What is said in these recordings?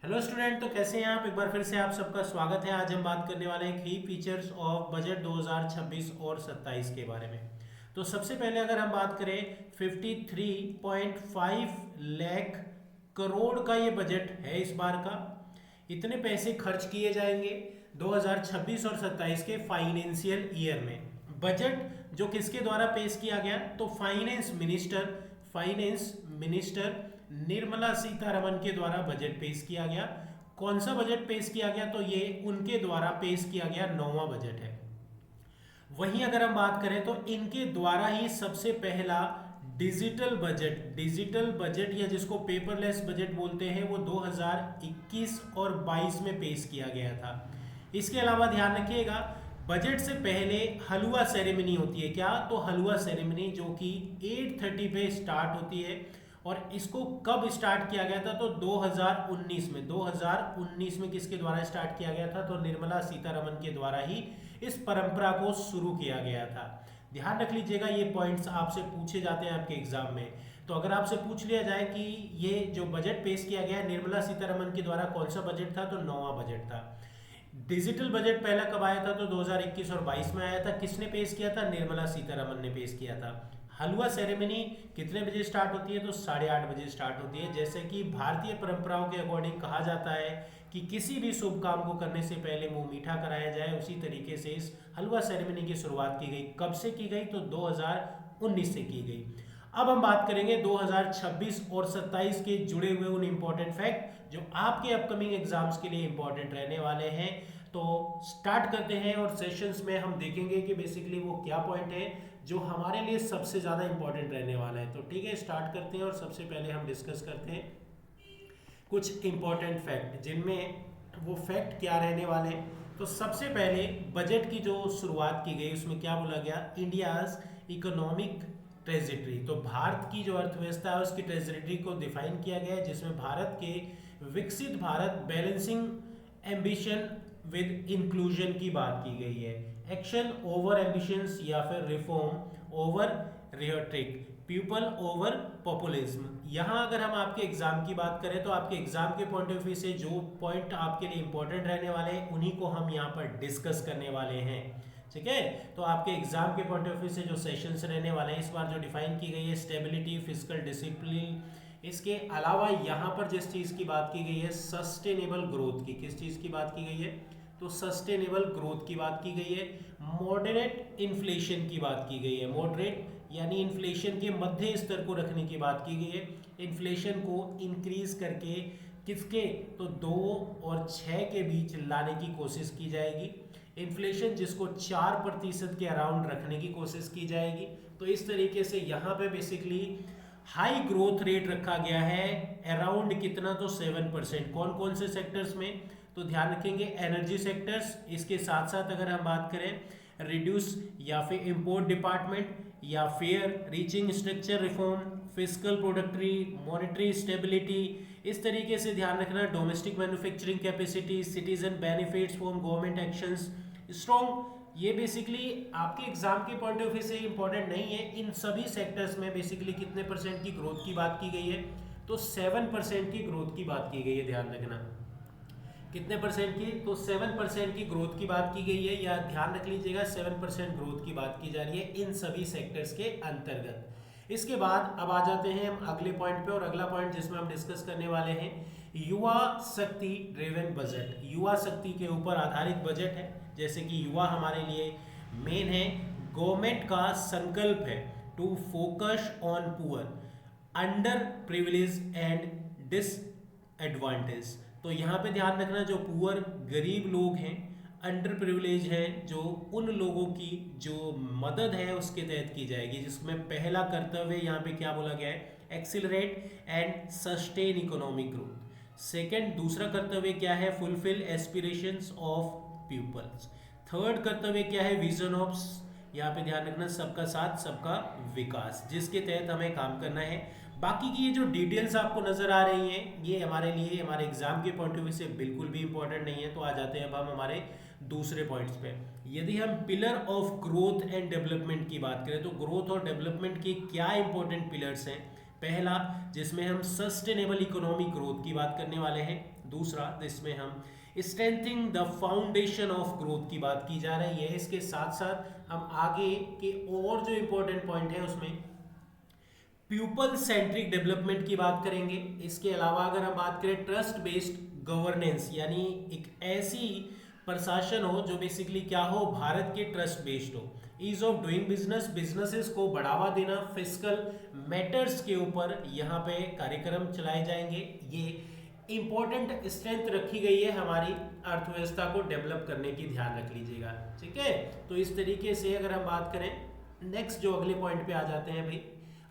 Hello student, तो कैसे हैं आप। एक बार फिर से आप सबका स्वागत है। आज हम बात करने वाले हैं की फीचर्स ऑफ बजट 2026 और 27 के बारे में। तो सबसे पहले अगर हम बात करें 53.5 लाख करोड़ का ये बजट है इस बार का। इतने पैसे खर्च किए जाएंगे 2026 और 27 के फाइनेंशियल ईयर में। बजट जो किसके द्वारा पेश किया गया, तो फाइनेंस मिनिस्टर निर्मला सीतारमन के द्वारा बजट पेश किया गया। कौन सा बजट पेश किया गया, तो ये उनके द्वारा पेश किया गया 9वां बजट है। वहीं अगर हम बात करें तो इनके द्वारा ही सबसे पहला डिजिटल बजट या जिसको पेपरलेस बजट बोलते हैं वो 2021 और 22 में पेश किया गया था। इसके अलावा ध्यान रखिएगा, बजट से पहले हलवा सेरेमनी होती है। क्या, तो हलवा सेरेमनी जो कि 8:30 पे स्टार्ट होती है। और इसको कब स्टार्ट किया गया था, तो 2019 में किसके द्वारा स्टार्ट किया गया था, तो निर्मला सीतारमन के द्वारा ही इस परंपरा को शुरू किया गया था। ध्यान रख लीजिएगा, ये पॉइंट्स आपसे पूछे जाते हैं आपके एग्जाम में। तो अगर आपसे पूछ लिया जाए कि ये जो बजट पेश किया गया है निर्मला सीतारमन के द्वारा, कौन सा बजट था, तो 9वां बजट था। डिजिटल बजट पहला कब आया था, तो 2021 और 22 में आया था। किसने पेश किया था, निर्मला सीतारमन ने पेश किया था। हलवा सेरेमनी कितने बजे स्टार्ट होती है, तो 8:30 बजे स्टार्ट होती है। जैसे कि भारतीय परंपराओं के अकॉर्डिंग कहा जाता है कि किसी भी शुभ काम को करने से पहले मुंह मीठा कराया जाए, उसी तरीके से इस हलवा सेरेमनी की शुरुआत की गई। कब से की गई, तो 2019 से की गई। अब हम बात करेंगे 2026 और 27 के जुड़े हुए उन इंपॉर्टेंट फैक्ट जो आपके अपकमिंग एग्जाम्स के लिए इंपॉर्टेंट रहने वाले हैं। तो स्टार्ट करते हैं और सेशंस में हम देखेंगे कि बेसिकली वो क्या पॉइंट है जो हमारे लिए सबसे ज़्यादा इंपॉर्टेंट रहने वाला है। तो ठीक है, स्टार्ट करते हैं और सबसे पहले हम डिस्कस करते हैं कुछ इंपॉर्टेंट फैक्ट, जिनमें वो फैक्ट क्या रहने वाले हैं। तो सबसे पहले बजट की जो शुरुआत की गई उसमें क्या बोला गया, इंडियाज इकोनॉमिक ट्रेजेटरी। तो भारत की जो अर्थव्यवस्था है उसकी ट्रेजेटरी को डिफाइन किया गया है, जिसमें भारत के विकसित Bharat balancing ambition with inclusion की बात की गई है। एक्शन ओवर एम्बिशंस या फिर reform over rhetoric, people over populism. यहाँ अगर हम आपके एग्जाम की बात करें तो आपके एग्जाम के पॉइंट ऑफ व्यू से जो पॉइंट आपके लिए इंपॉर्टेंट रहने वाले हैं उन्हीं को हम यहाँ पर डिस्कस करने वाले हैं। ठीक है, तो आपके एग्जाम के पॉइंट ऑफ व्यू से जो सेशंस रहने वाले हैं इस बार जो डिफाइन की गई है, स्टेबिलिटी, फिजिकल डिसिप्लिन। इसके अलावा यहाँ पर जिस चीज़ की बात की गई है सस्टेनेबल ग्रोथ की, किस चीज़ की बात की गई है, तो सस्टेनेबल ग्रोथ की बात की गई है। मॉडरेट इन्फ्लेशन की बात की गई है, मॉडरेट यानी इन्फ्लेशन के मध्य स्तर को रखने की बात की गई है। इन्फ्लेशन को इंक्रीज करके किसके, तो 2 और 6 के बीच लाने की कोशिश की जाएगी। इन्फ्लेशन जिसको 4% के अराउंड रखने की कोशिश की जाएगी। तो इस तरीके से यहाँ पे बेसिकली हाई ग्रोथ रेट रखा गया है, अराउंड कितना, तो 7%। कौन कौन से सेक्टर्स में, तो ध्यान रखेंगे एनर्जी सेक्टर्स। इसके साथ साथ अगर हम बात करें रिड्यूस या फिर इंपोर्ट डिपार्टमेंट या far reaching structure reform, physical productivity, monetary stability, इस तरीके से ध्यान रखना। Domestic manufacturing capacity, citizen benefits from government actions strong. ये बेसिकली आपके एग्जाम के पॉइंट ऑफ व्यू से इंपॉर्टेंट नहीं है। इन सभी सेक्टर्स में बेसिकली कितने परसेंट की ग्रोथ की बात की गई है, तो 7% की ग्रोथ की बात की गई है। ध्यान रखना कितने परसेंट की, तो 7% की ग्रोथ की बात की गई है, या ध्यान रख लीजिएगा 7% ग्रोथ की बात की जा रही है इन सभी सेक्टर्स के अंतर्गत। इसके बाद अब आ जाते हैं हम अगले पॉइंट पे, और अगला पॉइंट जिसमें हम डिस्कस करने वाले हैं युवा शक्ति ड्रिवन बजट। युवा शक्ति के ऊपर आधारित बजट है। जैसे कि युवा हमारे लिए मेन है। गवर्नमेंट का संकल्प है to focus on poor, under privilege and disadvantage. तो यहाँ पे ध्यान रखना, जो पुअर गरीब लोग हैं, अंडर प्रिविलेज हैं, जो उन लोगों की जो मदद है उसके तहत की जाएगी। जिसमें पहला कर्तव्य यहाँ पे क्या बोला गया है, accelerate and sustain economic growth. Second, दूसरा कर्तव्य क्या है, fulfil aspirations of peoples. Third कर्तव्य क्या है, विजन ऑफ, यहाँ पे ध्यान रखना, सबका साथ सबका विकास, जिसके तहत हमें काम करना है। बाकी की ये जो डिटेल्स आपको नजर आ रही हैं ये हमारे लिए हमारे एग्जाम के पॉइंट ऑफ व्यू से बिल्कुल भी इंपॉर्टेंट नहीं है। तो आ जाते हैं अब हम हमारे दूसरे पॉइंट्स पे। यदि हम pillar of growth and development की बात करें तो ग्रोथ और डेवलपमेंट के क्या इंपॉर्टेंट पिलर्स हैं, पहला जिसमें हम सस्टेनेबल इकोनॉमिक ग्रोथ की बात करने वाले हैं, दूसरा जिसमें हम strengthening the foundation of growth की बात की जा रही है। इसके साथ साथ हम आगे के और जो इंपॉर्टेंट पॉइंट है उसमें पीपल सेंट्रिक डेवलपमेंट की बात करेंगे। इसके अलावा अगर हम बात करें ट्रस्ट बेस्ड गवर्नेंस, यानी एक ऐसी प्रशासन हो जो बेसिकली क्या हो, भारत के ट्रस्ट बेस्ड हो। Ease of doing business, businesses को बढ़ावा देना, फिस्कल मैटर्स के ऊपर यहाँ पे कार्यक्रम चलाए जाएंगे। ये इंपॉर्टेंट स्ट्रेंथ रखी गई है हमारी अर्थव्यवस्था को डेवलप करने की, ध्यान रख लीजिएगा, ठीक है। तो इस तरीके से अगर हम बात करें, नेक्स्ट जो अगले पॉइंट पे आ जाते हैं भाई,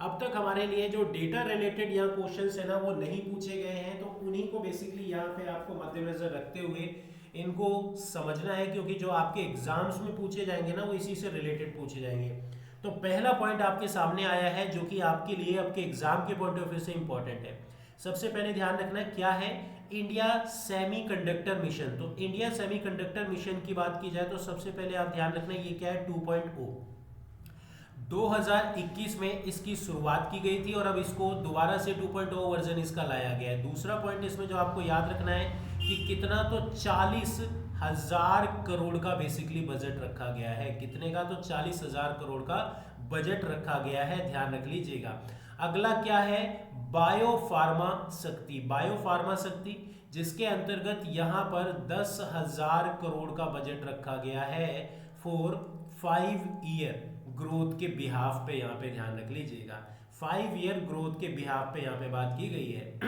अब तक हमारे लिए जो डेटा रिलेटेड यहाँ क्वेश्चंस है ना वो नहीं पूछे गए हैं, तो उन्हीं को बेसिकली यहाँ पे आपको मद्देनजर रखते हुए इनको समझना है, क्योंकि जो आपके एग्जाम्स में पूछे जाएंगे ना वो इसी से रिलेटेड पूछे जाएंगे। तो पहला पॉइंट आपके सामने आया है जो कि आपके लिए आपके एग्जाम के पॉइंट ऑफ व्यू से इंपॉर्टेंट है। सबसे पहले ध्यान रखना क्या है, इंडिया सेमीकंडक्टर मिशन। तो इंडिया सेमीकंडक्टर मिशन की बात की जाए तो सबसे पहले आप ध्यान रखना ये क्या है, 2.0 2021 में इसकी शुरुआत की गई थी और अब इसको दोबारा से 2.0 वर्जन इसका लाया गया है। दूसरा पॉइंट इसमें जो आपको याद रखना है कि कितना, तो 40,000 करोड़ का बेसिकली बजट रखा गया है। कितने का, तो 40,000 करोड़ का बजट रखा गया है, ध्यान रख लीजिएगा। अगला क्या है, बायोफार्मा शक्ति। बायोफार्मा शक्ति जिसके अंतर्गत यहाँ पर 10,000 करोड़ का बजट रखा गया है फॉर 5 ईयर ग्रोथ के बिहाफ पे, यहाँ पे ध्यान रख लीजिएगा, 5 ईयर ग्रोथ के बिहाफ पे यहाँ पे बात की गई है।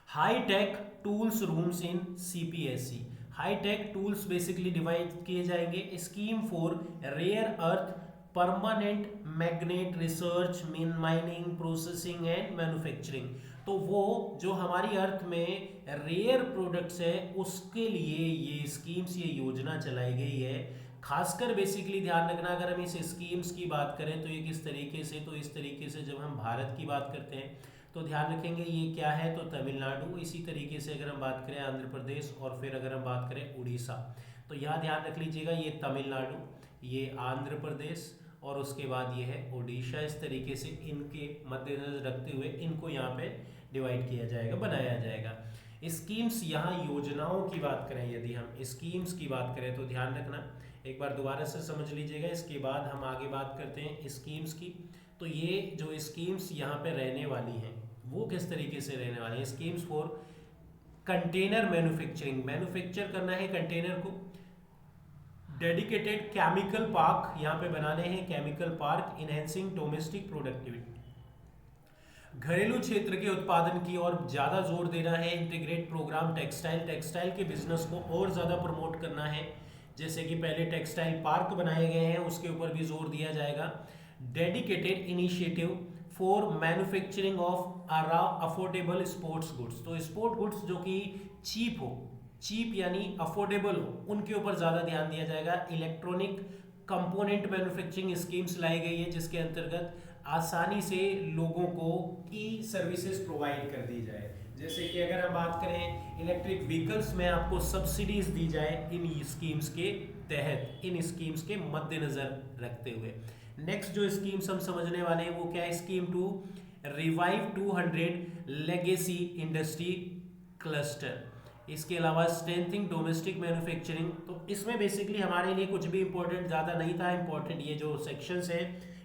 High tech tools rooms in CPSC, high tech tools basically divide किए जाएंगे। Scheme for rare earth permanent magnet research mean mining processing and manufacturing. तो वो जो हमारी अर्थ में रेयर प्रोडक्ट्स है उसके लिए ये स्कीम्स, ये योजना चलाई गई है। खासकर बेसिकली ध्यान रखना, अगर हम इस स्कीम्स की बात करें तो ये किस तरीके से, तो इस तरीके से जब हम भारत की बात करते हैं तो ध्यान रखेंगे ये क्या है, तो तमिलनाडु। इसी तरीके से अगर हम बात करें आंध्र प्रदेश, और फिर अगर हम बात करें उड़ीसा, तो यहाँ ध्यान रख लीजिएगा ये तमिलनाडु, ये आंध्र प्रदेश और उसके बाद ये है उड़ीसा। इस तरीके से इनके मद्देनजर रखते हुए इनको यहाँ पे डिवाइड किया जाएगा, बनाया जाएगा। स्कीम्स, यहाँ योजनाओं की बात करें, यदि हम स्कीम्स की बात करें तो ध्यान रखना, एक बार दोबारा से समझ लीजिएगा, इसके बाद हम आगे बात करते हैं स्कीम्स की। तो ये जो स्कीम्स यहाँ पे रहने वाली हैं वो किस तरीके से रहने वाली हैं, schemes for container manufacturing, manufacture करना है कंटेनर को। डेडिकेटेड केमिकल पार्क यहाँ पे बनाने हैं, chemical park enhancing domestic productivity, घरेलू क्षेत्र के उत्पादन की और ज़्यादा जोर देना है। इंटीग्रेट प्रोग्राम टेक्सटाइल, टेक्सटाइल के बिजनेस को और ज़्यादा प्रमोट करना है, जैसे कि पहले टेक्सटाइल पार्क बनाए गए हैं उसके ऊपर भी जोर दिया जाएगा। Dedicated initiative for manufacturing of affordable sports goods, तो स्पोर्ट गुड्स जो कि चीप हो, चीप यानी अफोर्डेबल हो, उनके ऊपर ज़्यादा ध्यान दिया जाएगा। इलेक्ट्रॉनिक कंपोनेंट मैन्युफैक्चरिंग स्कीम्स लाई गई है जिसके अंतर्गत आसानी से लोगों को ई सर्विसेज प्रोवाइड कर दी जाए, जैसे कि अगर हम बात करें इलेक्ट्रिक व्हीकल्स में आपको सब्सिडीज दी जाए इन स्कीम्स के तहत, इन स्कीम्स के मद्देनजर रखते हुए। नेक्स्ट जो स्कीम्स हम समझने वाले हैं वो क्या है, scheme to revive 200 legacy industry cluster. इसके अलावा स्ट्रेंथिंग डोमेस्टिक मैन्युफैक्चरिंग, तो इसमें बेसिकली हमारे लिए कुछ भी इंपॉर्टेंट ज़्यादा नहीं था। इंपॉर्टेंट ये जो सेक्शंस है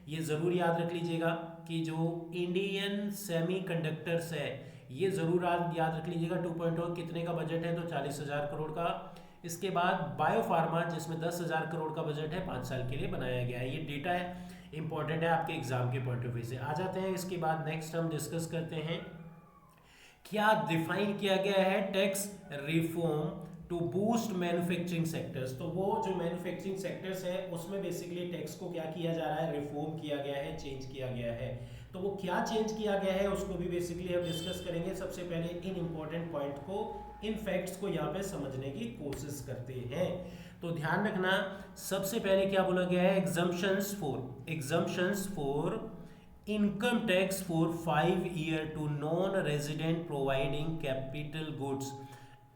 ये ज़रूर याद रख लीजिएगा कि जो इंडियन सेमीकंडक्टर्स है ये ज़रूर याद रख लीजिएगा। 2.0 कितने का बजट है, तो 40,000 करोड़ का। इसके बाद बायोफार्मा जिसमें 10,000 करोड़ का बजट है, 5 साल के लिए बनाया गया है। ये डेटा है, इंपॉर्टेंट है आपके एग्जाम के पॉइंट ऑफ व्यू से। आ जाते हैं इसके बाद नेक्स्ट हम डिस्कस करते हैं क्या डिफाइन किया गया है tax reform to boost manufacturing sectors. तो वो जो मैन्युफैक्चरिंग सेक्टर्स है उसमें बेसिकली टैक्स को क्या किया जा रहा है, रिफॉर्म किया गया है, चेंज किया गया है। तो वो क्या चेंज किया गया है उसको भी बेसिकली हम डिस्कस करेंगे। सबसे पहले इन इंपॉर्टेंट पॉइंट को, इन फैक्ट्स को यहाँ पे समझने की कोशिश करते हैं। तो ध्यान रखना, सबसे पहले क्या बोला गया है, exemptions for income tax for 5 year to non resident providing capital goods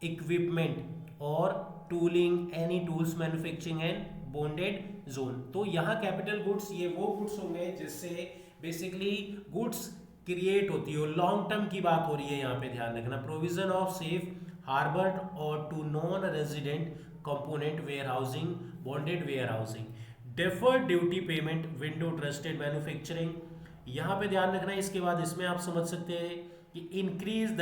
equipment और tooling any tools manufacturing and bonded zone. तो यहाँ कैपिटल गुड्स ये वो गुड्स होंगे जिससे बेसिकली गुड्स क्रिएट होती हो, लॉन्ग टर्म की बात हो रही है यहाँ पे, ध्यान रखना। प्रोविजन ऑफ सेफ हार्बर और to non resident component warehousing, bonded warehousing, deferred duty payment, window trusted manufacturing. यहाँ पे ध्यान रखना है। इसके बाद इसमें आप समझ सकते हैं कि increase the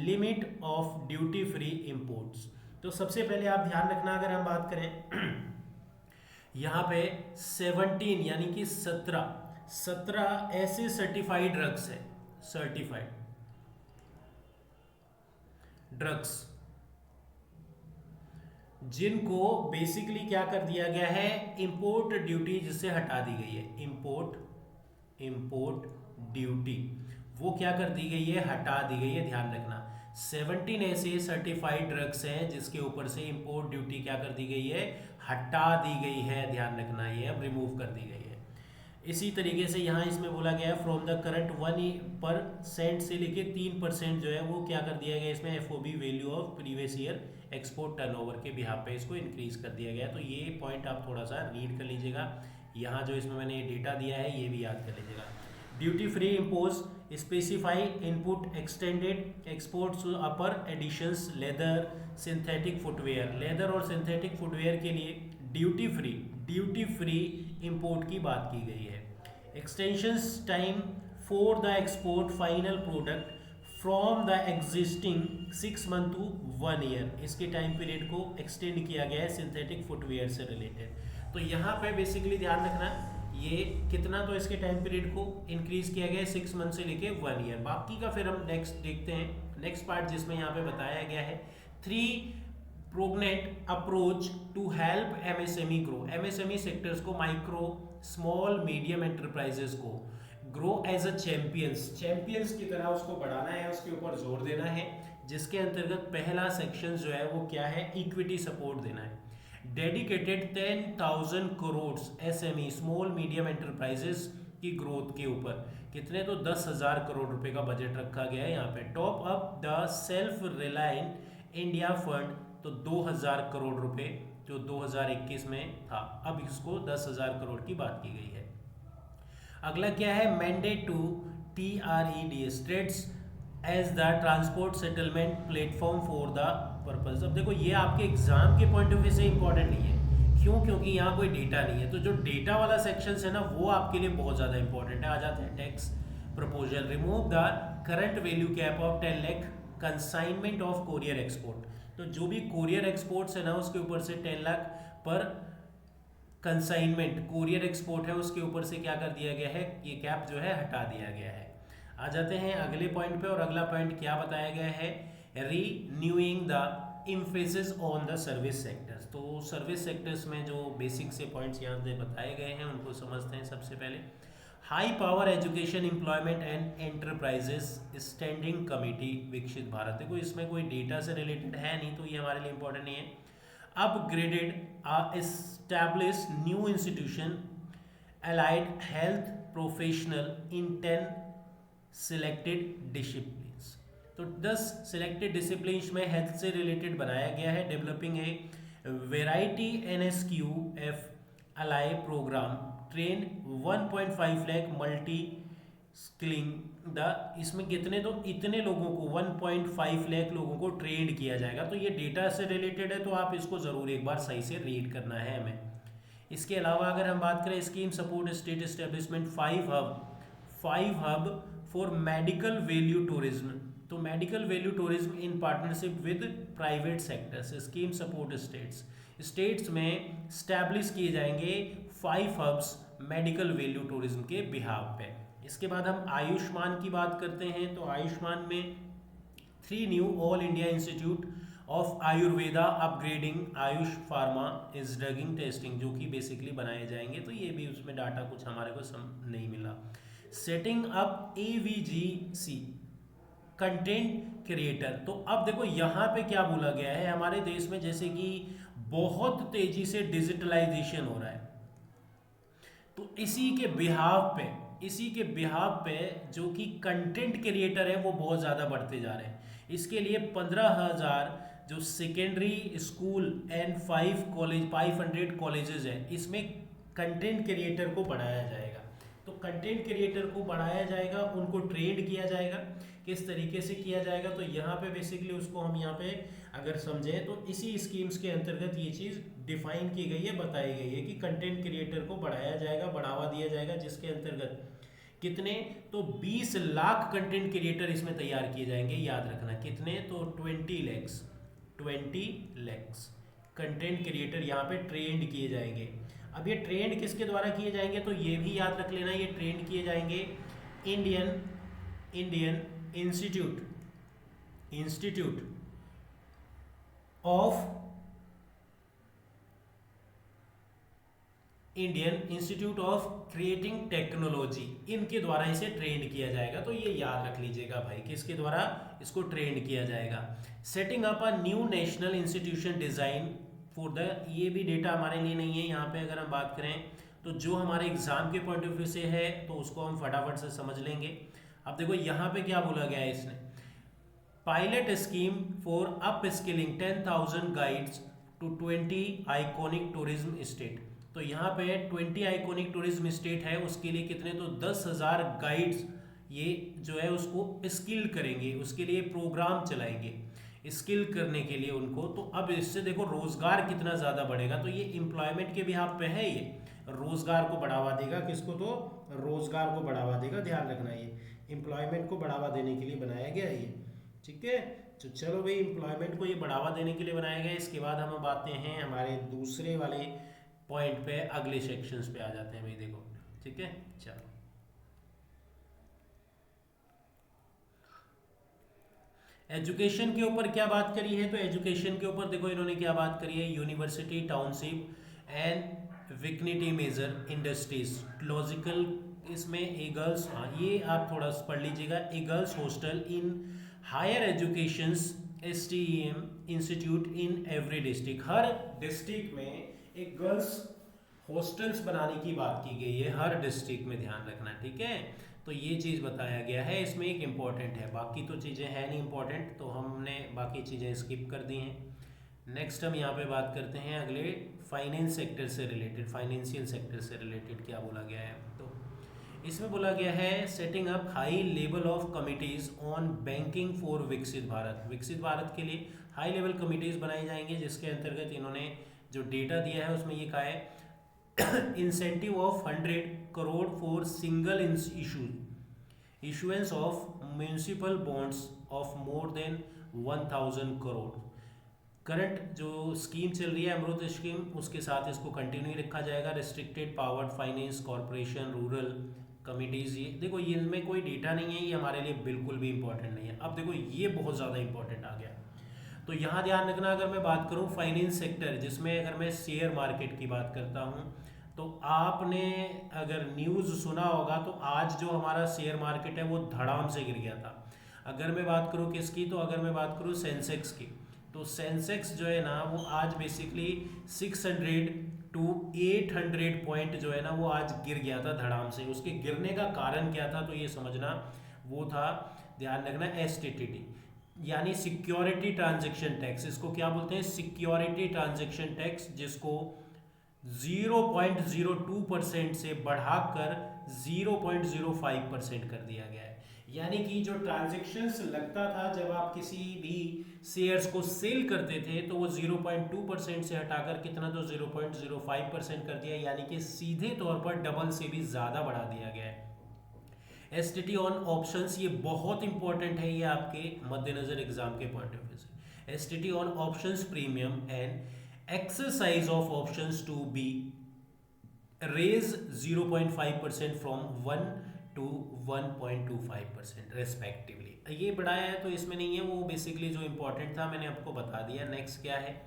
limit of duty free imports. तो सबसे पहले आप ध्यान रखना, अगर हम बात करें यहाँ पे 17 यानी कि 17 ऐसे सर्टिफाइड ड्रग्स है, सर्टिफाइड ड्रग्स, जिनको बेसिकली क्या कर दिया गया है, इंपोर्ट ड्यूटी जिससे हटा दी गई है, इंपोर्ट ड्यूटी वो क्या कर दी गई है, हटा दी गई है। ध्यान रखना 17 ऐसे सर्टिफाइड ड्रग्स हैं जिसके ऊपर से इंपोर्ट ड्यूटी क्या कर दी गई है, हटा दी गई है। ध्यान रखना ये अब रिमूव कर दी गई है। इसी तरीके से यहाँ इसमें बोला गया है फ्रॉम द करंट 1% से लेके 3% जो है वो क्या कर दिया गया इसमें, FOB value of previous year export turnover के बिहाफ पे इसको इंक्रीज कर दिया गया। तो ये पॉइंट आप थोड़ा सा रीड कर लीजिएगा। यहाँ जो इसमें मैंने डेटा दिया है ये भी याद कर लीजिएगा। Duty free impose specify input extended exports upper additions leather synthetic footwear. Leather और सिंथेटिक फुटवेयर के लिए ड्यूटी फ्री इंपोर्ट की बात की गई है। Extensions time for the export final product from the existing 6 month to 1 year, इसके time period को एक्सटेंड किया गया है सिंथेटिक फुटवेयर से रिलेटेड। तो यहाँ पे बेसिकली ध्यान रखना ये कितना, तो इसके टाइम पीरियड को इंक्रीज किया गया है 6 मंथ से लेके 1 ईयर। बाकी का फिर हम नेक्स्ट देखते हैं, नेक्स्ट पार्ट जिसमें यहाँ पे बताया गया है 3 pronged approach to help MSME grow. MSME sectors को, माइक्रो स्मॉल मीडियम एंटरप्राइजेस को ग्रो एज अ चैंपियंस की तरह उसको बढ़ाना है, उसके ऊपर जोर देना है। जिसके अंतर्गत पहला सेक्शन जो है वो क्या है, इक्विटी सपोर्ट देना है। Dedicated 10,000 crore SME small medium enterprises की ग्रोथ के ऊपर, कितने, तो 10,000 करोड़ रुपए का बजट रखा गया है यहाँ पे। Top up the self reliant India fund, तो 2,000 करोड़ रुपए जो 2021 में था, अब इसको 10,000 करोड़ की बात की गई है। अगला क्या है, mandate to TRED status as the transport settlement platform for the purpose. अब देखो ये आपके एग्जाम के पॉइंट ऑफ व्यू से इंपॉर्टेंट नहीं है, क्यों, क्योंकि यहाँ कोई डेटा नहीं है। तो जो डेटा वाला सेक्शन है ना वो आपके लिए बहुत ज़्यादा इंपॉर्टेंट है। आ जाते हैं tax proposal, remove the current value cap of 10 lakh consignment of courier export. तो जो भी कोरियर एक्सपोर्ट्स है ना उसके ऊपर से 10 लाख पर कंसाइनमेंट कोरियर एक्सपोर्ट है उसके ऊपर से क्या कर दिया गया है, ये कैप जो है हटा दिया गया है। आ जाते हैं अगले पॉइंट पे, और अगला पॉइंट क्या बताया गया है, renewing the emphasis on the service sectors. तो सर्विस सेक्टर्स में जो बेसिक से पॉइंट्स यहाँ से बताए गए हैं उनको समझते हैं। सबसे पहले high power education employment and enterprises standing committee विकसित भारत। देखो इसमें कोई डेटा से रिलेटेड है नहीं तो ये हमारे लिए इंपॉर्टेंट नहीं है। Upgraded establish new institution allied health professional in 10 selected disciplines। तो 10 selected disciplines में हेल्थ से रिलेटेड बनाया गया है। डेवलपिंग है वेराइटी NSQF अलाई programme, train 1.5 lakh multi skilling the, इसमें कितने, तो इतने लोगों को 1.5 लाख लोगों को ट्रेंड किया जाएगा। तो ये डेटा से रिलेटेड है तो आप इसको ज़रूर एक बार सही से रीड करना है हमें। इसके अलावा अगर हम बात करें scheme support state establishment 5 hub for medical value tourism. तो medical value tourism in partnership with private sectors, scheme support states में स्टैब्लिश किए जाएंगे 5 हब्स मेडिकल वैल्यू टूरिज्म के बिहाफ पे। इसके बाद हम आयुष्मान की बात करते हैं। तो आयुष्मान में 3 knew all India institute of Ayurveda upgrading Ayush pharma is ड्रगिंग testing, जो कि बेसिकली बनाए जाएंगे। तो ये भी उसमें डाटा कुछ हमारे को नहीं मिला। Setting up AVGC content creator. तो अब देखो यहाँ पे क्या बोला गया है, हमारे देश में जैसे कि बहुत तेजी से डिजिटलाइजेशन हो रहा है, तो इसी के बिहाफ पे जो कि कंटेंट क्रिएटर है वो बहुत ज़्यादा बढ़ते जा रहे हैं। इसके लिए 15,000 जो सेकेंडरी स्कूल एंड 500 कॉलेजेस हैं इसमें कंटेंट क्रिएटर को बढ़ाया जाएगा। तो कंटेंट क्रिएटर को बढ़ाया जाएगा, उनको ट्रेंड किया जाएगा। किस तरीके से किया जाएगा, तो यहाँ पे बेसिकली उसको हम यहाँ पे अगर समझें तो इसी स्कीम्स के अंतर्गत ये चीज़ डिफाइन की गई है, बताई गई है कि कंटेंट क्रिएटर को बढ़ाया जाएगा, बढ़ावा दिया जाएगा, जिसके अंतर्गत कितने, तो 20 लाख कंटेंट क्रिएटर इसमें तैयार किए जाएंगे। याद रखना कितने, तो 20 लैक्स कंटेंट क्रिएटर यहाँ पे ट्रेंड किए जाएंगे। अब ये ट्रेंड किसके द्वारा किए जाएंगे, तो ये भी याद रख लेना, ये ट्रेंड किए जाएंगे Indian institute of creating technology, इनके द्वारा इसे ट्रेंड किया जाएगा। तो ये याद रख लीजिएगा भाई, किसके द्वारा इसको ट्रेंड किया जाएगा। Setting up a new national institution design for the, ये भी डेटा हमारे लिए नहीं है यहाँ पे। अगर हम बात करें तो जो हमारे एग्जाम के पॉइंट ऑफ व्यू से है तो उसको हम फटाफट से समझ लेंगे। अब देखो यहाँ पे क्या बोला गया है इसने, pilot scheme for up skilling 10,000 guides to 20 iconic tourism state. तो यहाँ पे 20 आइकॉनिक टूरिज्म स्टेट है, उसके लिए कितने, तो 10,000 गाइड्स ये जो है उसको स्किल करेंगे, उसके लिए प्रोग्राम चलाएंगे स्किल करने के लिए उनको। तो अब इससे देखो रोजगार कितना ज़्यादा बढ़ेगा, तो ये एम्प्लॉयमेंट के बिहाफ पे है, ये रोजगार को बढ़ावा देगा। किसको, तो रोजगार को बढ़ावा देगा। ध्यान रखना ये एम्प्लॉयमेंट को बढ़ावा देने के लिए बनाया गया है ये, ठीक है। तो चलो भाई, एम्प्लॉयमेंट को ये बढ़ावा देने के लिए बनाया गया है। इसके बाद हम अब आते हैं हमारे दूसरे वाले पॉइंट पे, अगले सेक्शंस पे आ जाते हैं भाई, देखो ठीक है। चलो एजुकेशन के ऊपर क्या बात करी है, तो एजुकेशन के ऊपर देखो इन्होंने क्या बात करी है, university township and vicinity major industries logical, इसमें ए गर्ल्स, हाँ ये आप थोड़ा पढ़ लीजिएगा, a girls hostel in higher education STEM institute in every district. हर डिस्ट्रिक्ट में एक गर्ल्स हॉस्टल्स बनाने की बात की गई है, हर डिस्ट्रिक्ट में, ध्यान रखना ठीक है। तो ये चीज़ बताया गया है, इसमें एक इम्पॉर्टेंट है, बाकी तो चीज़ें हैं नहीं इम्पॉर्टेंट, तो हमने बाकी चीज़ें स्किप कर दी हैं। नेक्स्ट हम यहाँ पे बात करते हैं अगले फाइनेंस सेक्टर से रिलेटेड, फाइनेंशियल सेक्टर से रिलेटेड क्या बोला गया है। तो इसमें बोला गया है setting up high level of committees on banking for विकसित भारत। विकसित भारत के लिए हाई लेवल कमिटीज़ बनाई जाएंगी, जिसके अंतर्गत इन्होंने जो डेटा दिया है उसमें ये कहा है incentive of 100 crore for single issuance of municipal bonds of more than 1,000 crore. Current जो स्कीम चल रही है अमृत स्कीम, उसके साथ इसको कंटिन्यू रखा जाएगा। Restricted power finance corporation rural committees, ये देखो ये इनमें कोई डेटा नहीं है, ये हमारे लिए बिल्कुल भी इंपॉर्टेंट नहीं है। अब देखो ये बहुत ज़्यादा इंपॉर्टेंट आ गया, तो यहाँ ध्यान रखना, अगर मैं बात करूँ फाइनेंस सेक्टर, जिसमें अगर मैं शेयर मार्केट की बात करता हूँ, तो आपने अगर न्यूज़ सुना होगा तो आज जो हमारा शेयर मार्केट है वो धड़ाम से गिर गया था। अगर मैं बात करूँ किसकी, तो अगर मैं बात करूँ सेंसेक्स की, तो सेंसेक्स जो है ना वो आज बेसिकली 600 टू 800 पॉइंट जो है ना वो आज गिर गया था धड़ाम से। उसके गिरने का कारण क्या था, तो ये समझना, वो था, ध्यान रखना, STT यानी सिक्योरिटी ट्रांजैक्शन टैक्स। इसको क्या बोलते हैं, सिक्योरिटी ट्रांजैक्शन टैक्स, जिसको 0.02% से बढ़ाकर 0.05% कर दिया गया है। यानी कि जो ट्रांजैक्शंस लगता था जब आप किसी भी शेयर्स को सेल करते थे, तो वो 0.2% से हटाकर कितना, तो 0.05% कर दिया, यानी कि सीधे तौर पर डबल से भी ज़्यादा बढ़ा दिया गया है। STT ऑन ऑप्शंस, ये बहुत इंपॉर्टेंट है, ये आपके मद्देनजर एग्जाम के पॉइंट ऑफ व्यू से। STT on options premium and exercise of options to be raise 0.5% from 1 to 1.25% respectively. ये बढ़ाया है तो इसमें नहीं है, वो बेसिकली जो इंपॉर्टेंट था मैंने आपको बता दिया। नेक्स्ट क्या है,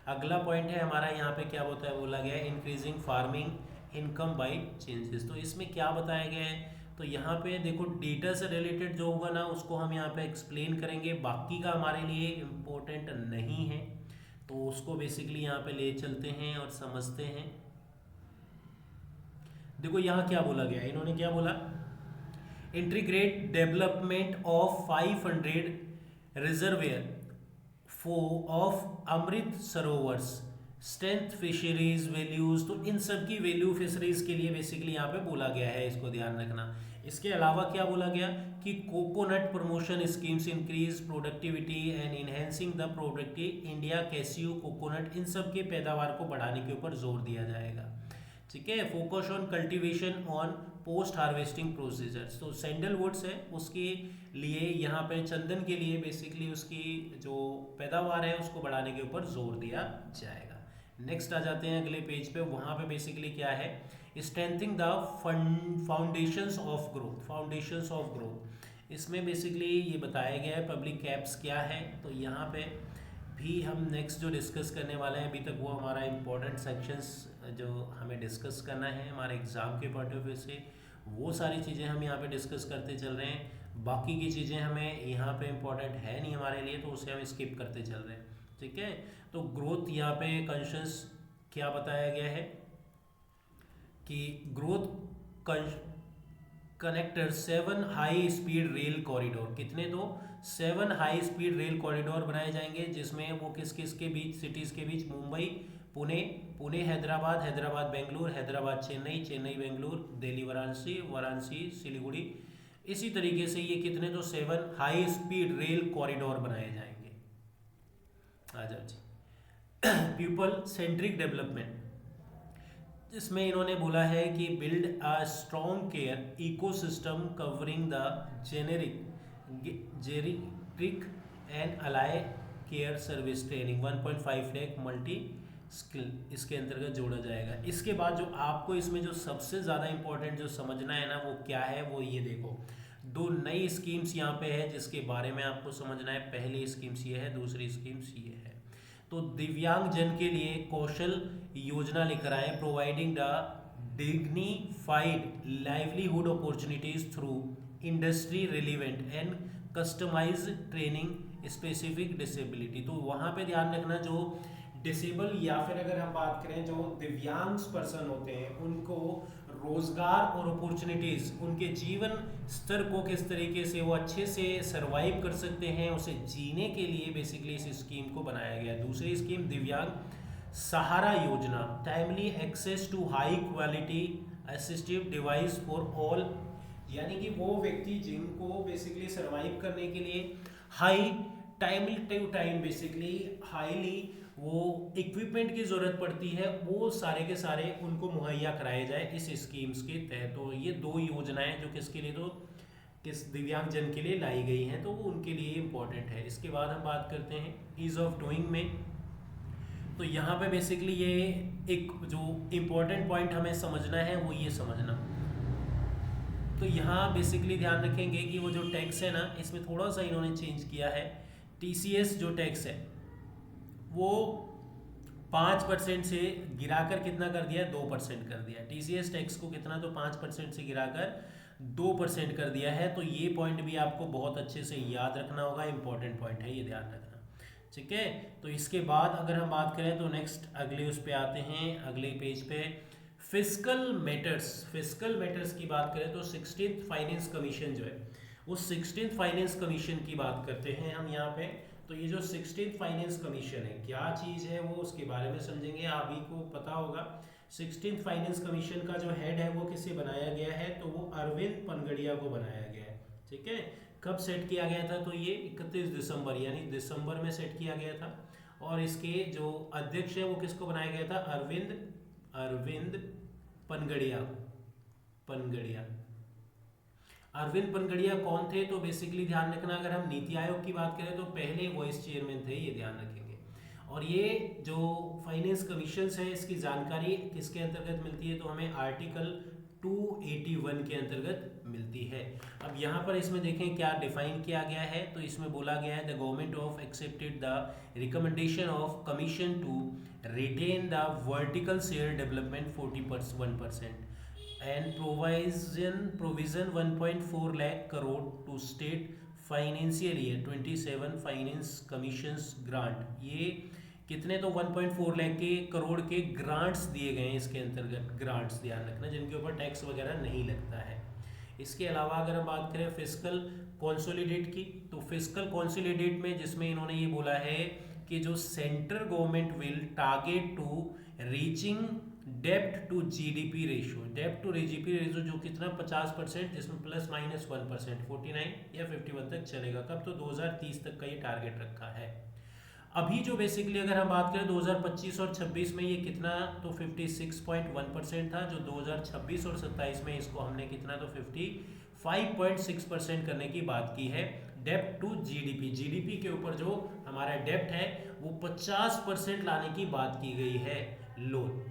अगला पॉइंट है हमारा, यहाँ पे क्या होता है, बोला गया है increasing farming income by changes. तो इसमें क्या बताया गया है, तो यहाँ पे देखो डेटा से रिलेटेड जो होगा ना उसको हम यहाँ पे एक्सप्लेन करेंगे, बाकी का हमारे लिए इम्पोर्टेंट नहीं है, तो उसको बेसिकली यहाँ पे ले चलते हैं और समझते हैं। देखो यहाँ क्या बोला गया, इन्होंने क्या बोला, integrate development of 500 reservoir of Amrit Sarovars strength fisheries values, तो इन सब की वैल्यू फिशरीज के लिए बेसिकली यहाँ पे बोला गया है, इसको ध्यान रखना। इसके अलावा क्या बोला गया कि coconut promotion schemes increase productivity and enhancing the productive India कैसियो कोकोनट, इन सब के पैदावार को बढ़ाने के ऊपर जोर दिया जाएगा। ठीक है, focus on cultivation on post harvesting procedures, तो सैंडलवुड्स है उसके लिए यहाँ पे चंदन के लिए बेसिकली उसकी जो पैदावार है उसको बढ़ाने के ऊपर जोर दिया जाएगा। नेक्स्ट आ जाते हैं अगले पेज पे, वहाँ पे बेसिकली क्या है, strengthening the foundations of growth, foundations of growth, इसमें बेसिकली ये बताया गया है पब्लिक कैप्स क्या है। तो यहाँ पे भी हम नेक्स्ट जो डिस्कस करने वाले हैं, अभी तक वो हमारा इम्पोर्टेंट सेक्शंस जो हमें डिस्कस करना है हमारे एग्ज़ाम के पॉइंट ऑफ व्यू से, वो सारी चीज़ें हम यहाँ पे डिस्कस करते चल रहे हैं। बाकी की चीज़ें हमें यहाँ पे इम्पोर्टेंट है नहीं हमारे लिए, तो उसे हम स्किप करते चल रहे हैं। ठीक है, तो ग्रोथ यहाँ पे कंशंस क्या बताया गया है कि growth connector 7 high speed rail corridor, कितने, तो 7 हाई स्पीड रेल कॉरिडोर बनाए जाएंगे, जिसमें वो किस किस के बीच, सिटीज़ के बीच, मुंबई पुणे, पुणे हैदराबाद, हैदराबाद बेंगलुरु, हैदराबाद चेन्नई, चेन्नई बेंगलुरु, दिल्ली वाराणसी, वाराणसी सिलीगुड़ी, इसी तरीके से ये कितने, तो 7 हाई स्पीड रेल कॉरिडोर बनाए जाएंगे। आ जाओ जी। पीपल सेंट्रिक डेवलपमेंट, जिसमें इन्होंने बोला है कि build a strong care ecosystem covering the geriatric and allied care service training 1.5 lakh multi skill, इसके अंतर्गत जोड़ा जाएगा। इसके बाद जो आपको इसमें जो सबसे ज़्यादा इंपॉर्टेंट जो समझना है ना, वो क्या है, वो ये देखो, दो नई स्कीम्स यहाँ पे है जिसके बारे में आपको समझना है। पहली स्कीम्स ये है, दूसरी स्कीम्स ये है। तो दिव्यांग जन के लिए कौशल योजना लेकर आए, providing the dignified livelihood opportunities through industry relevant and customize training specific disability. तो वहाँ पे ध्यान रखना, जो डिसेबल या फिर अगर हम बात करें जो दिव्यांग पर्सन होते हैं, उनको रोजगार और अपॉर्चुनिटीज, उनके जीवन स्तर को किस तरीके से वो अच्छे से सरवाइव कर सकते हैं, उसे जीने के लिए बेसिकली इस स्कीम को बनाया गया। दूसरी स्कीम दिव्यांग सहारा योजना, timely access to high quality assistive device for all, यानी कि वो व्यक्ति जिनको बेसिकली सरवाइव करने के लिए हाई टाइम बेसिकली हाईली वो इक्विपमेंट की ज़रूरत पड़ती है, वो सारे के सारे उनको मुहैया कराए जाए इस स्कीम्स के तहत। तो ये दो योजनाएं जो किसके लिए, तो किस दिव्यांग जन के लिए लाई गई हैं, तो वो उनके लिए इम्पोर्टेंट है। इसके बाद हम बात करते हैं ईज़ ऑफ डूइंग में। तो यहाँ पे बेसिकली ये एक जो इम्पोर्टेंट पॉइंट हमें समझना है वो ये समझना, तो यहाँ बेसिकली ध्यान रखेंगे कि वो जो टैक्स है ना, इसमें थोड़ा सा इन्होंने चेंज किया है। टीसीएस जो टैक्स है वो 5% से गिराकर कितना कर दिया है, 2% कर दिया है। टीसीएस टैक्स को कितना, तो 5% से गिराकर 2% कर दिया है। तो ये पॉइंट भी आपको बहुत अच्छे से याद रखना होगा, इंपॉर्टेंट पॉइंट है, ये ध्यान रखना। ठीक है, तो इसके बाद अगर हम बात करें तो नेक्स्ट अगले उस पे आते हैं, अगले पेज पे फिस्कल मैटर्स। फिस्कल मैटर्स की बात करें तो 16th फाइनेंस कमीशन जो है, उस 16th फाइनेंस कमीशन की बात करते हैं हम यहाँ पे। तो ये जो 16th फाइनेंस कमीशन है, क्या चीज़ है वो, उसके बारे में समझेंगे। आप ही को पता होगा 16th फाइनेंस कमीशन का जो हेड है वो किसे बनाया गया है, तो वो अरविंद पनगड़िया को बनाया गया है। ठीक है, कब सेट किया गया था, तो ये 31 दिसंबर यानी दिसंबर में सेट किया गया था। और इसके जो अध्यक्ष है वो किसको बनाया गया था, अरविंद पनगड़िया। अरविंद पनगड़िया कौन थे, तो बेसिकली ध्यान रखना, अगर हम नीति आयोग की बात करें तो पहले वाइस चेयरमैन थे, ये ध्यान रखेंगे। और ये जो फाइनेंस कमीशन है इसकी जानकारी किसके अंतर्गत मिलती है, तो हमें आर्टिकल 281 के अंतर्गत मिलती है। अब यहाँ पर इसमें देखें क्या डिफाइन किया गया है, तो इसमें बोला गया है the government of accepted the recommendation of commission to retain the vertical share development 41% and provision 1.4 lakh crore to state financial year 27 finance commissions grant. ये कितने, तो 1.4 लाख के करोड़ के ग्रांट्स दिए गए हैं इसके अंतर्गत। ग्रांट्स ध्यान रखना जिनके ऊपर टैक्स वगैरह नहीं लगता है। इसके अलावा अगर हम बात करें फिस्कल कॉन्सोलिडेट की, तो फिस्कल कॉन्सोलिडेट में जिसमें इन्होंने ये बोला है कि जो central government will target to reaching डेप्ट टू जीडीपी रेशियो, डेप्ट टू जीडीपी रेशियो जो कितना 50%, जिसमें प्लस माइनस 1%, 49 या 51 तक चलेगा। कब? तो 2030 तक का ये टारगेट रखा है। अभी जो बेसिकली अगर हम बात करें 2025 और 26 में ये कितना, तो 56.1% था, जो 2026 और 27 में इसको हमने कितना, तो 55.6% करने की बात की है। डेप्ट टू जीडीपी, जीडीपी के ऊपर जो हमारा डेप्ट है वो 50% लाने की बात की गई है, लोन।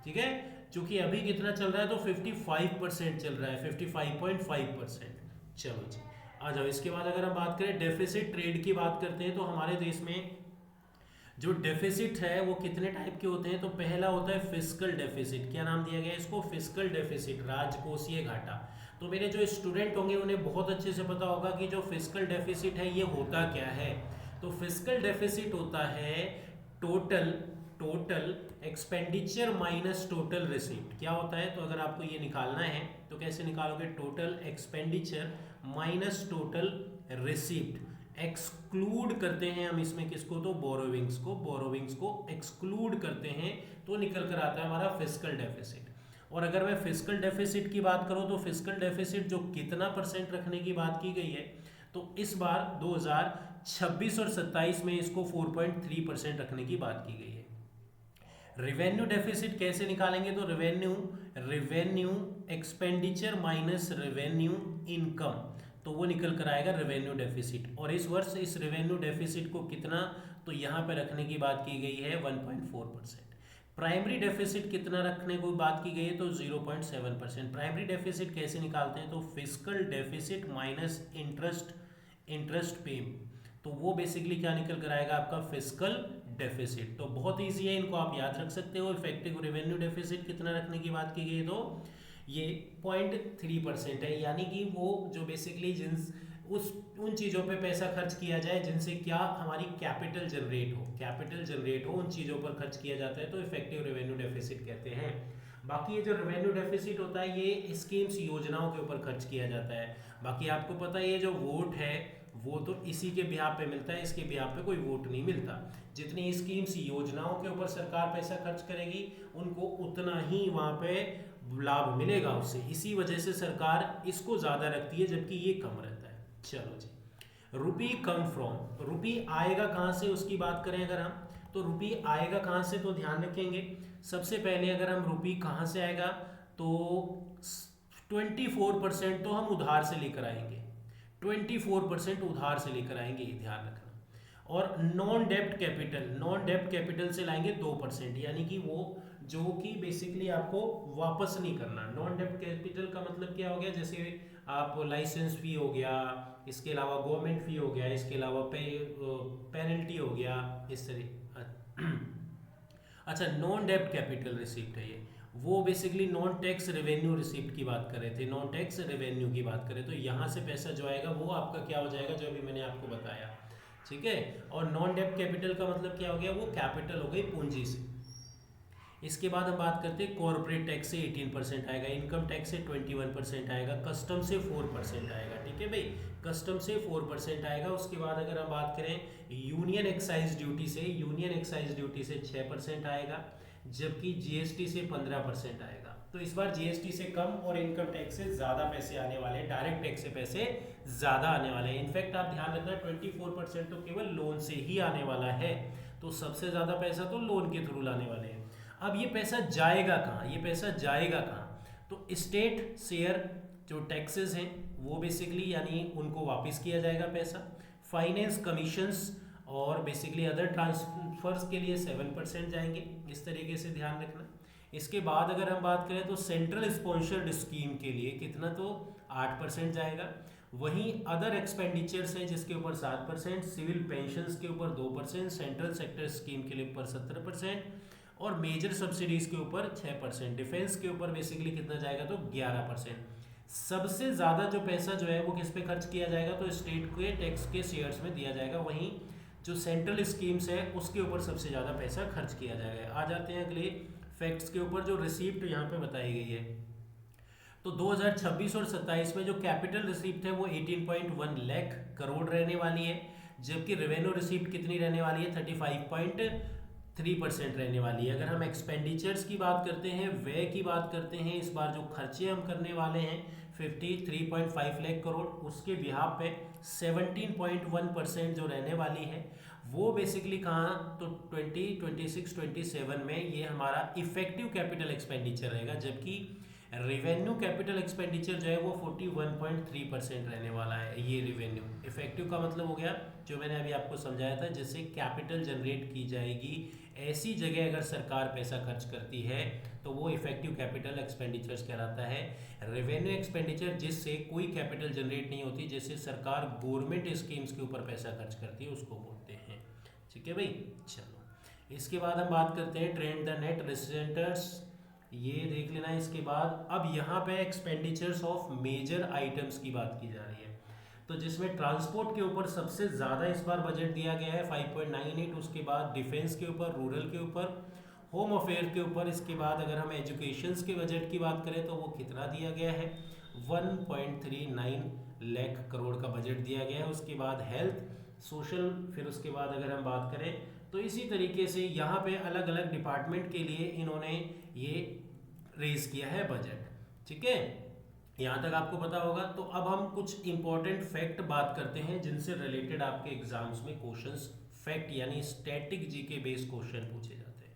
ठीक है, क्योंकि अभी कितना चल रहा है, तो 55% चल रहा है, 55.5%। चलो जी, आ जाओ। इसके बाद अगर हम बात करें डेफिसिट ट्रेड की बात करते हैं, तो हमारे देश में जो डेफिसिट है वो कितने टाइप के होते हैं। तो पहला होता है फिस्कल डेफिसिट। क्या नाम दिया गया है इसको? फिस्कल डेफिसिट, राजकोषीय घाटा। तो मेरे जो स्टूडेंट होंगे उन्हें बहुत अच्छे से पता होगा कि जो फिस्कल डेफिसिट है ये होता क्या है। तो फिस्कल डेफिसिट होता है total expenditure minus total receipt. क्या होता है? तो अगर आपको ये निकालना है तो कैसे निकालोगे? Total expenditure minus total receipt. Exclude करते हैं हम इसमें किसको? तो बोरोविंग्स को एक्सक्लूड करते हैं तो निकल कर आता है हमारा फिस्कल डेफिसिट। और अगर मैं फिस्कल डेफिसिट की बात करूं तो फिस्कल डेफिसिट जो कितना परसेंट रखने की बात की गई है, तो इस बार 2026 और 27 में इसको 4.3% रखने की बात की गई है। रिवेन्यू डेफिसिट कैसे निकालेंगे? तो revenue expenditure minus revenue income, तो वो निकल कर आएगा रिवेन्यू डेफिसिट। और इस वर्ष इस रिवेन्यू डेफिसिट को कितना, तो यहाँ पे रखने की बात की गई है 1.4%। प्राइमरी डेफिसिट कितना रखने को बात की गई है? तो 0.7%। प्राइमरी डेफिसिट कैसे निकालते हैं? तो फिस्कल डेफिसिट माइनस इंटरेस्ट पे, तो वो बेसिकली क्या निकल कर आएगा आपका? Fiscal deficit. तो बहुत ईजी है, इनको आप याद रख सकते हो। इफेक्टिव रेवेन्यू डेफिसिट कितना रखने की बात की गई है? तो ये 0.3% है, यानी कि वो जो बेसिकली उन चीज़ों पे पैसा खर्च किया जाए जिनसे क्या हमारी कैपिटल जनरेट हो, उन चीज़ों पर खर्च किया जाता है, तो इफेक्टिव रेवेन्यू डेफिसिट कहते हैं। बाकी ये जो रेवेन्यू डेफिसिट होता है ये स्कीम्स योजनाओं के ऊपर खर्च किया जाता है। बाकी आपको पता है ये जो वोट है वो तो इसी के बिहाफ पे मिलता है, इसके बिहाफ पे कोई वोट नहीं मिलता। जितनी स्कीम्स योजनाओं के ऊपर सरकार पैसा खर्च करेगी उनको उतना ही वहाँ पे लाभ मिलेगा उससे, इसी वजह से सरकार इसको ज़्यादा रखती है जबकि ये कम रहता है। चलो जी, रुपी कम फ्रॉम, रुपी आएगा कहाँ से उसकी बात करें अगर हम, तो रुपी आएगा कहाँ से, तो ध्यान रखेंगे सबसे पहले अगर हम रुपी कहाँ से आएगा तो 24% तो हम उधार से लेकर आएंगे, 24% उधार से लेकर आएंगे, ये ध्यान रखना। और नॉन डेप्ट कैपिटल से लाएंगे 2%, यानी कि वो जो कि बेसिकली आपको वापस नहीं करना। नॉन डेप्ट कैपिटल का मतलब क्या हो गया? जैसे आप लाइसेंस फी हो गया, इसके अलावा गवर्नमेंट फी हो गया, इसके अलावा पेनल्टी हो गया, इस तरह। अच्छा, नॉन डेप्ट कैपिटल रिसिप्ट है ये, वो basically non tax revenue receipt की बात कर रहे थे, नॉन टैक्स रेवेन्यू की बात करें तो यहाँ से पैसा जो आएगा वो आपका क्या हो जाएगा, जो अभी मैंने आपको बताया। ठीक है, और नॉन डेप्ट कैपिटल का मतलब क्या हो गया? वो कैपिटल हो गई पूंजी से। इसके बाद हम बात करते हैं कॉर्पोरेट टैक्स से 18% आएगा, इनकम टैक्स से 21% आएगा, कस्टम से 4% आएगा। ठीक है भाई, कस्टम से 4% आएगा। उसके बाद अगर हम बात करें यूनियन एक्साइज ड्यूटी से 6% आएगा, जबकि जीएसटी से 15% आएगा। तो इस बार जीएसटी से कम और इनकम टैक्स से ज़्यादा पैसे आने वाले हैं, डायरेक्ट टैक्स से पैसे ज़्यादा आने वाले हैं। इनफैक्ट आप ध्यान रखना 24% तो केवल लोन से ही आने वाला है, तो सबसे ज़्यादा पैसा तो लोन के थ्रू लाने वाले हैं। अब ये पैसा जाएगा कहाँ? तो स्टेट शेयर जो टैक्सेस हैं वो बेसिकली यानी उनको वापस किया जाएगा पैसा। फाइनेंस कमीशंस और बेसिकली अदर ट्रांसफर्स के लिए 7% जाएंगे, इस तरीके से ध्यान रखना। इसके बाद अगर हम बात करें तो सेंट्रल स्पॉन्सर्ड स्कीम के लिए कितना, तो 8% जाएगा। वहीं अदर एक्सपेंडिचर्स हैं जिसके ऊपर 7%, सिविल पेंशंस के ऊपर 2%, सेंट्रल सेक्टर स्कीम के लिए ऊपर 17% और मेजर सब्सिडीज के ऊपर 6%, डिफेंस के ऊपर बेसिकली कितना जाएगा, तो 11%। सबसे ज़्यादा जो पैसा जो है वो किस पे खर्च किया जाएगा, तो स्टेट के टैक्स के शेयर्स में दिया जाएगा। वहीं जो सेंट्रल स्कीम्स है उसके ऊपर सबसे ज़्यादा पैसा खर्च किया जाएगा। आ जाते हैं अगले फैक्ट्स के ऊपर, जो रिसीप्ट यहाँ पे बताई गई है। तो 2026 और 27 में जो कैपिटल रिसीप्ट है वो 18.1 लाख करोड़ रहने वाली है, जबकि रेवेन्यू रिसीप्ट कितनी रहने वाली है, 35.3% रहने वाली है। अगर हम एक्सपेंडिचर्स की बात करते हैं, व्यय की बात करते हैं, इस बार जो खर्चे हम करने वाले हैं 53.5 लाख करोड़, उसके बिहाफ पे 17.1% जो रहने वाली है वो बेसिकली कहाँ, तो 2026-27 में ये हमारा इफेक्टिव कैपिटल एक्सपेंडिचर रहेगा, जबकि रेवेन्यू कैपिटल एक्सपेंडिचर जो है वो 41.3% रहने वाला है। ये रेवेन्यू, इफेक्टिव का मतलब हो गया जो मैंने अभी आपको समझाया था, जिससे कैपिटल जनरेट की जाएगी, ऐसी जगह अगर सरकार पैसा खर्च करती है तो वो इफेक्टिव कैपिटल एक्सपेंडिचर्स कहलाता है। रेवेन्यू एक्सपेंडिचर जिससे कोई कैपिटल जनरेट नहीं होती, जिससे सरकार गवर्नमेंट स्कीम्स के ऊपर पैसा खर्च करती है, उसको बोलते हैं। ठीक है भाई, चलो इसके बाद हम बात करते हैं ट्रेंड द नेट रेसिडेंटर्स, ये देख लेना। इसके बाद अब यहाँ पे एक्सपेंडिचर्स ऑफ मेजर आइटम्स की बात की जा रही है, तो जिसमें ट्रांसपोर्ट के ऊपर सबसे ज़्यादा इस बार बजट दिया गया है 5.98, उसके बाद डिफेंस के ऊपर, रूरल के ऊपर, होम अफेयर के ऊपर। इसके बाद अगर हम एजुकेशन के बजट की बात करें तो वो कितना दिया गया है, 1.39 लाख करोड़ का बजट दिया गया है। उसके बाद हेल्थ, सोशल, फिर उसके बाद अगर हम बात करें तो इसी तरीके से यहाँ पे अलग अलग डिपार्टमेंट के लिए इन्होंने ये रेज किया है बजट। ठीक है, यहाँ तक आपको पता होगा। तो अब हम कुछ इंपॉर्टेंट फैक्ट बात करते हैं जिनसे रिलेटेड आपके एग्जाम्स में क्वेश्चंस, फैक्ट यानी स्टैटिक जीके बेस्ड क्वेश्चन पूछे जाते हैं,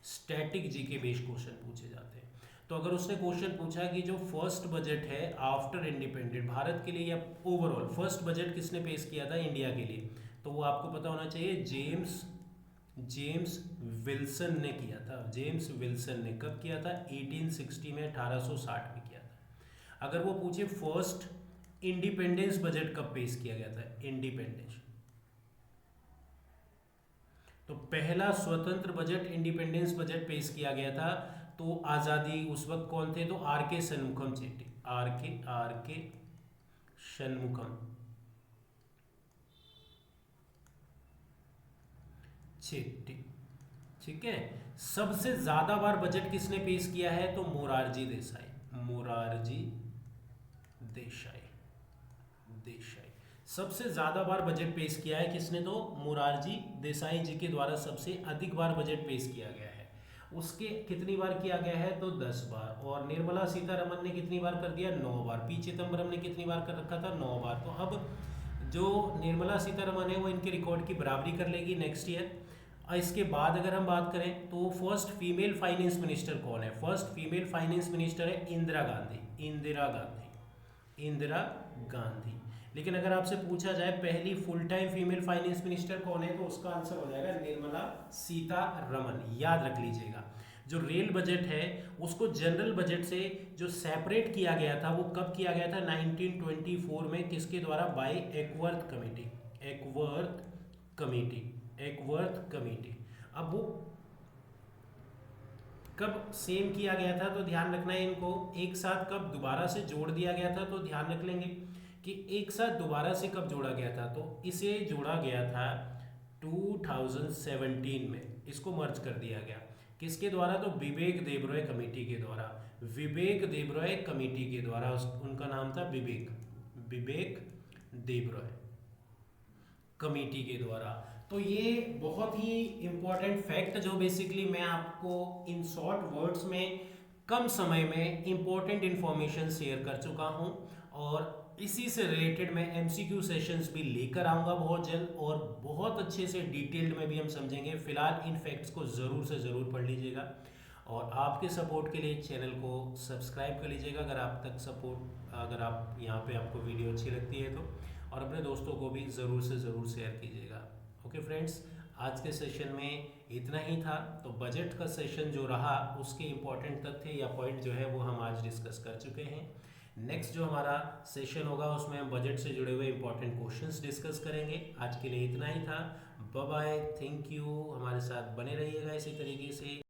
स्टैटिक जीके बेस्ड क्वेश्चन पूछे जाते हैं। तो अगर उसने क्वेश्चन पूछा कि जो फर्स्ट बजट है आफ्टर इंडिपेंडेंट भारत के लिए या ओवरऑल फर्स्ट बजट किसने पेश किया था इंडिया के लिए, तो वो आपको पता होना चाहिए, जेम्स विल्सन ने किया था। जेम्स विल्सन ने कब किया था, 1860 में, 1860 में किया था। अगर वो पूछे फर्स्ट इंडिपेंडेंस बजट कब पेश किया गया था, इंडिपेंडेंस, तो पहला स्वतंत्र बजट इंडिपेंडेंस बजट पेश किया गया था तो आज़ादी, उस वक्त कौन थे, तो आर के शनमुखम चेट्टी, आर के शनमुखम चेट्टी। ठीक है, सबसे ज्यादा बार बजट किसने पेश किया है, तो मोरारजी देसाई, मोरारजी देसाई, देसाई सबसे ज्यादा बार बजट पेश किया है किसने, तो मोरारजी देसाई जी के द्वारा सबसे अधिक बार बजट पेश किया गया है। उसके कितनी बार किया गया है, तो 10 बार। और निर्मला सीतारमन ने कितनी बार कर दिया, 9 बार। पी चिदम्बरम ने कितनी बार कर रखा था, 9 बार। तो अब जो निर्मला सीतारमन है वो इनके रिकॉर्ड की बराबरी कर लेगी नेक्स्ट ईयर। इसके बाद अगर हम बात करें तो फर्स्ट फीमेल फाइनेंस मिनिस्टर कौन है, फर्स्ट फीमेल फाइनेंस मिनिस्टर है इंदिरा गांधी, इंदिरा गांधी, इंदिरा गांधी। लेकिन अगर आपसे पूछा जाए पहली full time female finance minister कौन है, तो उसका आंसर हो जाएगा निर्मला सीतारमन। याद रख लीजिएगा, जो रेल बजट है उसको जनरल बजट से जो सेपरेट किया गया था वो कब किया गया था, 1924 में, किसके द्वारा, बाय एकवर्थ कमेटी, एकवर्थ कमेटी, एकवर्थ कमेटी। अब वो कब सेम किया गया था, तो ध्यान रखना है इनको, एक साथ कब दोबारा से जोड़ दिया गया था, तो ध्यान रख लेंगे कि एक साथ दोबारा से कब जोड़ा गया था, तो इसे जोड़ा गया था 2017 में, इसको मर्ज कर दिया गया, किसके द्वारा, तो विवेक देबरॉय कमेटी के द्वारा, विवेक देबरॉय कमेटी के द्वारा, उनका नाम था विवेक देबरॉय कमेटी के द्वारा। तो ये बहुत ही इंपॉर्टेंट फैक्ट जो बेसिकली मैं आपको इन शॉर्ट वर्ड्स में कम समय में इंपॉर्टेंट इंफॉर्मेशन शेयर कर चुका हूं, और इसी से रिलेटेड मैं एमसीक्यू सेशंस भी लेकर आऊँगा बहुत जल्द, और बहुत अच्छे से डिटेल्ड में भी हम समझेंगे। फिलहाल इन फैक्ट्स को ज़रूर से ज़रूर पढ़ लीजिएगा, और आपके सपोर्ट के लिए चैनल को सब्सक्राइब कर लीजिएगा अगर आप यहाँ पे आपको वीडियो अच्छी लगती है तो, और अपने दोस्तों को भी ज़रूर से ज़रूर शेयर कीजिएगा। ओके फ्रेंड्स, आज के सेशन में इतना ही था। तो बजट का सेशन जो रहा उसके इम्पोर्टेंट तथ्य या पॉइंट जो है वो हम आज डिस्कस कर चुके हैं। नेक्स्ट जो हमारा सेशन होगा उसमें हम बजट से जुड़े हुए इंपॉर्टेंट क्वेश्चंस डिस्कस करेंगे। आज के लिए इतना ही था। बाय बाय, थैंक यू, हमारे साथ बने रहिएगा इसी तरीके से।